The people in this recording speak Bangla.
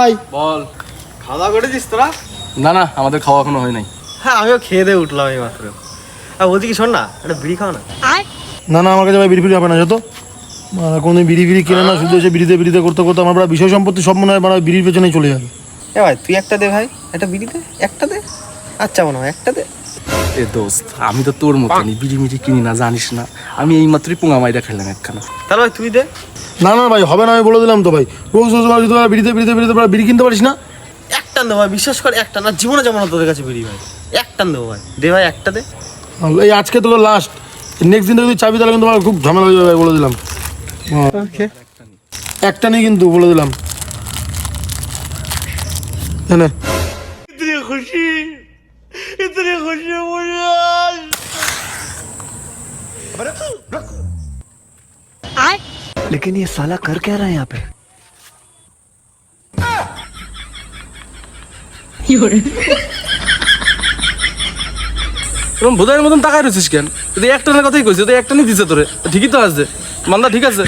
ভাই বল। খাওয়া করেছিস তোরা? না না, আমাদের খাওয়া এখনো হয় নাই। হ্যাঁ, আমিও খেয়ে দিয়ে উঠলাম এই মাত্র। আর বলছি কি, শোন না, একটা বিড়ি খাও না। না না, আমার কাছে ভাই বিড়ি ফিরি হবে না, যত কোনো বিড়ি ফিরি কিনে না, শুধু এসে বিড়িতে করতে করতে আমার প্রায় বিষয় সম্পত্তি সব মনে হয় মানে বিড়ির পেছনেই চলে যাবে। এ ভাই, তুই একটা দে ভাই, একটা বিড়ি দে, একটা দে। আচ্ছা মনে হয় একটা দে। এ দোস্ত, আমি তো তোর মতনই বিড়ি মিড়ি কিনি না, জানিস না। আমি এই মাত্রই পুঙা মাইরা খেলাম একখানা। তাহলে ভাই তুই দে। না না ভাই, হবে না, আমি বলে দিলাম তো ভাই। রোজ রোজ যদি তোরা বিড়িতে বিড়ি কিনতে পারিস না। একটা দেবো ভাই, বিশ্বাস কর, একটা না, জীবনে যাবো না তোদের কাছে বিড়ি ভাই। একটা দেবো ভাই, দে ভাই, একটা দে। এই আজকে তোকে লাস্ট, নেক্সট দিন যদি চাবি তাহলে কিন্তু আমার খুব ঝামেলা হয়ে যাবে ভাই, বলে দিলাম। ওকে, একটা নেই কিন্তু, বলে দিলাম। এনে लेकिन ये साला कर क्या रहा है यहाँ पे? এরকম বোধার মতন তাকায় রয়েছিস কেন? তুই একটা কথাই কইছিস, তুই একটা নিয়ে দিছে তোরে, ঠিকই তো আছে, মান্দা ঠিক আছে।